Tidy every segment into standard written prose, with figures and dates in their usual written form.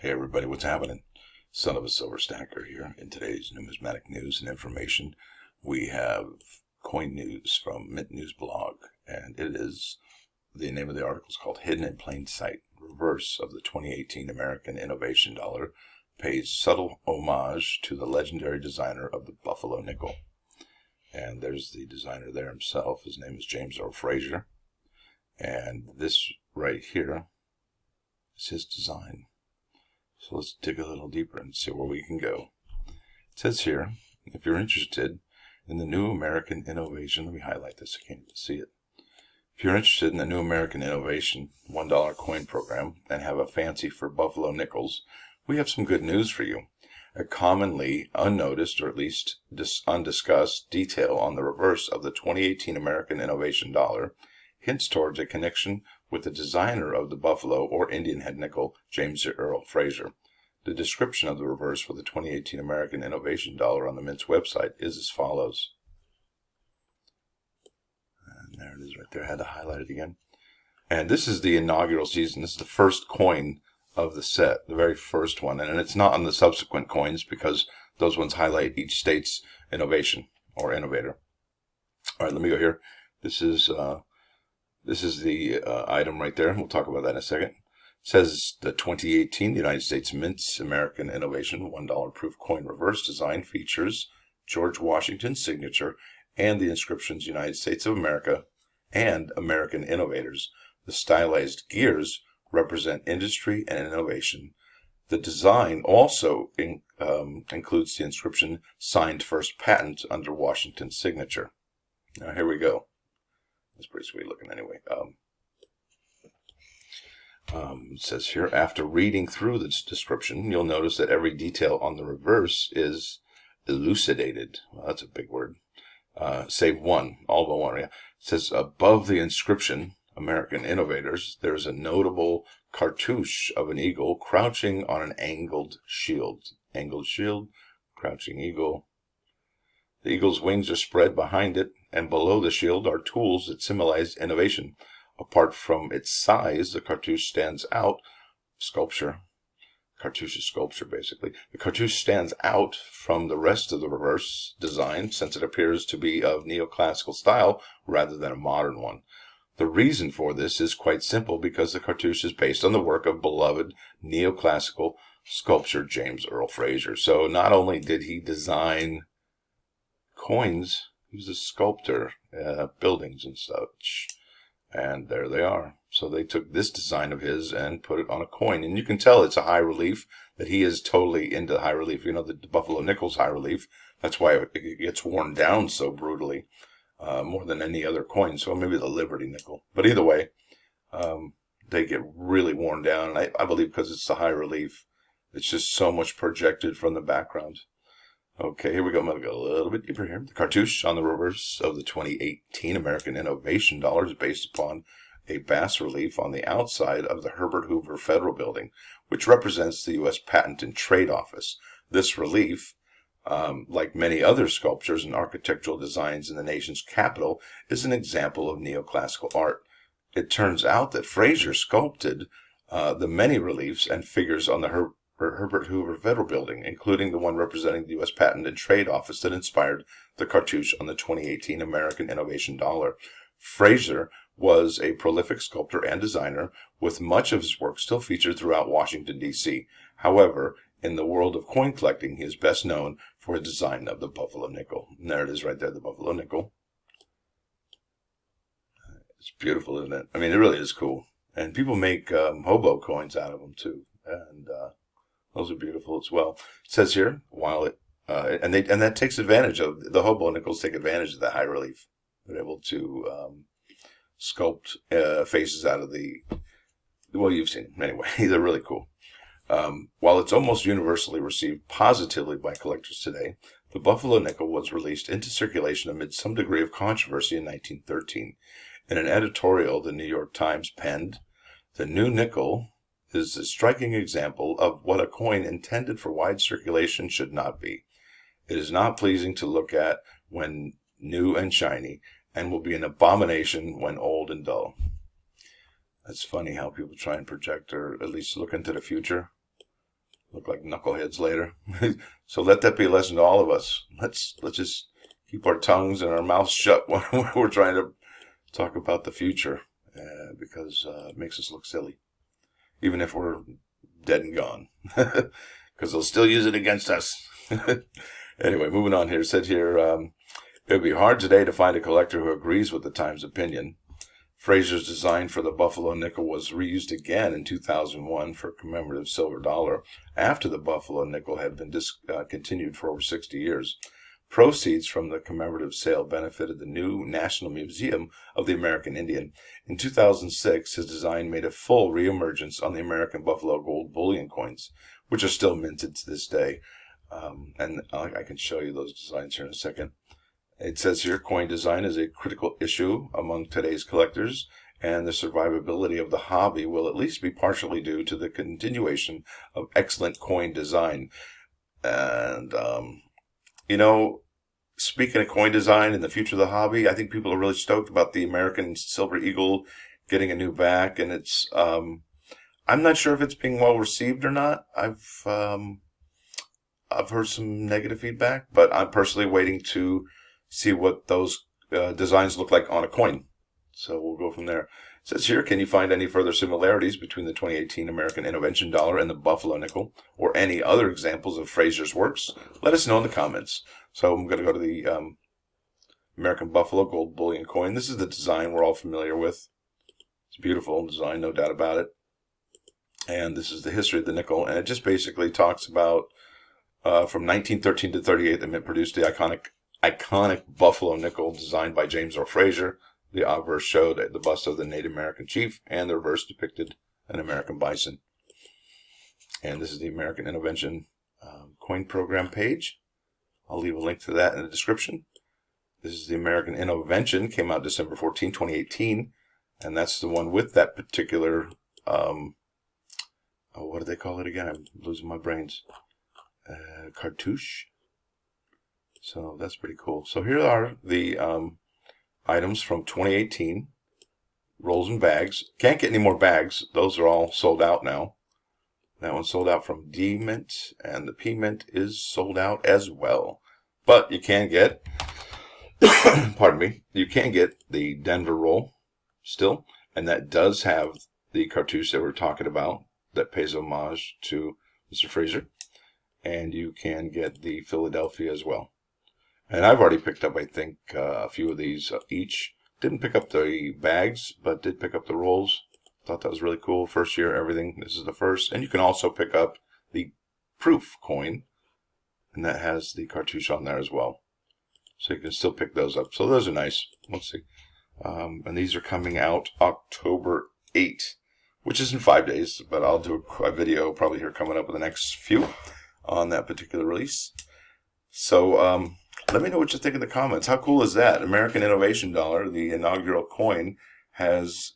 Hey everybody, what's happening? Son of a silver stacker here. In today's numismatic news and information, we have coin news from Mint News blog, and the name of the article is called Hidden in Plain Sight. Reverse of the 2018 American Innovation Dollar pays subtle homage to the legendary designer of the Buffalo nickel. And there's the designer there himself. His name is James Earle Fraser. And this right here is his design. So let's dig a little deeper and see where we can go. It says here, if you're interested in the new American innovation, let me highlight this, I can't even see it. If you're interested in the new American innovation $1 coin program and have a fancy for Buffalo nickels, we have some good news for you. A commonly unnoticed, or at least undiscussed, detail on the reverse of the 2018 American Innovation Dollar hints towards a connection with the designer of the Buffalo or Indian head nickel, James Earle Fraser. The description of the reverse for the 2018 American Innovation Dollar on the Mint's website is as follows. And there it is right there. I had to highlight it again. And this is the inaugural season. This is the first coin of the set, the very first one. And it's not on the subsequent coins because those ones highlight each state's innovation or innovator. All right, let me go here. This is the item right there. We'll talk about that in a second. It says the 2018 United States Mint's American Innovation $1 proof coin reverse design features George Washington's signature and the inscriptions United States of America and American Innovators. The stylized gears represent industry and innovation. The design also includes the inscription signed first patent under Washington's signature. Now here we go. It's pretty sweet looking anyway. It says here, after reading through this description, you'll notice that every detail on the reverse is elucidated. Well, that's a big word. Save one, all but one. Yeah. It says above the inscription, American Innovators, there's a notable cartouche of an eagle crouching on an angled shield. Angled shield, crouching eagle. The eagle's wings are spread behind it, and below the shield are tools that symbolize innovation. Apart from its size, the cartouche stands out. Sculpture. Cartouche is sculpture, basically. The cartouche stands out from the rest of the reverse design since it appears to be of neoclassical style rather than a modern one. The reason for this is quite simple because the cartouche is based on the work of beloved neoclassical sculptor James Earle Fraser. So not only did he design coins, he was a sculptor, buildings and such. And there they are. So they took this design of his and put it on a coin. And you can tell it's a high relief, that he is totally into high relief. You know, the Buffalo nickel's high relief. That's why it gets worn down so brutally, more than any other coin. So maybe the Liberty nickel. But either way, they get really worn down. And I believe because it's the high relief, it's just so much projected from the background. Okay, here we go. I'm going to go a little bit deeper here. The cartouche on the reverse of the 2018 American Innovation Dollar is based upon a bas-relief on the outside of the Herbert Hoover Federal Building, which represents the U.S. Patent and Trade Office. This relief, like many other sculptures and architectural designs in the nation's capital, is an example of neoclassical art. It turns out that Fraser sculpted the many reliefs and figures on the Herbert Hoover Federal Building, including the one representing the U.S. Patent and Trade Office that inspired the cartouche on the 2018 American Innovation Dollar. Fraser was a prolific sculptor and designer, with much of his work still featured throughout Washington, D.C. However, in the world of coin collecting, he is best known for his design of the Buffalo nickel. And there it is right there, the Buffalo nickel. It's beautiful, isn't it? I mean, it really is cool. And people make hobo coins out of them, too. And those are beautiful as well. It says here, while it and that takes advantage of the hobo nickels. Take advantage of the high relief. They're able to sculpt faces out of the. Well, you've seen them anyway. They're really cool. While it's almost universally received positively by collectors today, the Buffalo nickel was released into circulation amid some degree of controversy in 1913. In an editorial, the New York Times penned, "The new nickel is a striking example of what a coin intended for wide circulation should not be. It is not pleasing to look at when new and shiny, and will be an abomination when old and dull." That's funny how people try and project or at least look into the future. look like knuckleheads later. So let that be a lesson to all of us. Let's just keep our tongues and our mouths shut when we're trying to talk about the future, because it makes us look silly, even if we're dead and gone, because they'll still use it against us. Anyway, moving on here. It said here, it would be hard today to find a collector who agrees with the Times opinion. Fraser's design for the Buffalo nickel was reused again in 2001 for a commemorative silver dollar after the Buffalo nickel had been discontinued for over 60 years. Proceeds from the commemorative sale benefited the new National Museum of the American Indian. In 2006, his design made a full reemergence on the American Buffalo gold bullion coins, which are still minted to this day. And I can show you those designs here in a second. It says here, coin design is a critical issue among today's collectors, and the survivability of the hobby will at least be partially due to the continuation of excellent coin design. And, you know, speaking of coin design and the future of the hobby, I think people are really stoked about the American Silver Eagle getting a new back, and it's, I'm not sure if it's being well received or not. I've heard some negative feedback, but I'm personally waiting to see what those designs look like on a coin. So we'll go from there. It says here, can you find any further similarities between the 2018 American Innovation Dollar and the Buffalo nickel, or any other examples of Fraser's works? Let us know in the comments. So I'm going to go to the American Buffalo gold bullion coin. This is the design we're all familiar with. It's a beautiful design, no doubt about it. And this is the history of the nickel, and it just basically talks about from 1913 to 38, the Mint produced the iconic Buffalo nickel designed by James Earle Fraser. The obverse showed the bust of the Native American chief, and the reverse depicted an American bison. And this is the American Innovation coin program page. I'll leave a link to that in the description. This is the American Innovation, came out December 14, 2018, and that's the one with that particular, what do they call it again? I'm losing my brains. Cartouche. So that's pretty cool. So here are the items from 2018. Rolls and bags. Can't get any more bags. Those are all sold out now. That one's sold out from D Mint, and the P Mint is sold out as well. But you can get, pardon me, you can get the Denver roll still, and that does have the cartouche that we're talking about that pays homage to Mr. Fraser. And you can get the Philadelphia as well. And I've already picked up, I think, a few of these each. Didn't pick up the bags, but did pick up the rolls. Thought that was really cool. First year, everything. This is the first. And you can also pick up the proof coin, and that has the cartouche on there as well. So you can still pick those up. So those are nice. Let's see. And these are coming out October 8th, which is in 5 days. But I'll do a video probably here coming up in the next few on that particular release. So let me know what you think in the comments. How cool is that? American Innovation Dollar, the inaugural coin, has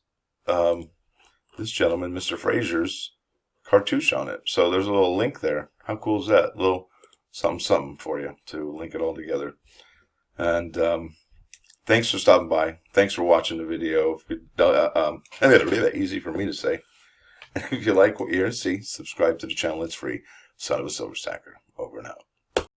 this gentleman, Mr. Fraser's cartouche on it. So there's a little link there. How cool is that? A little something for you to link it all together. And thanks for stopping by. Thanks for watching the video. It'll be that easy for me to say. If you like what you hear and see, subscribe to the channel. It's free. Son of a Silver Stacker. Over and out.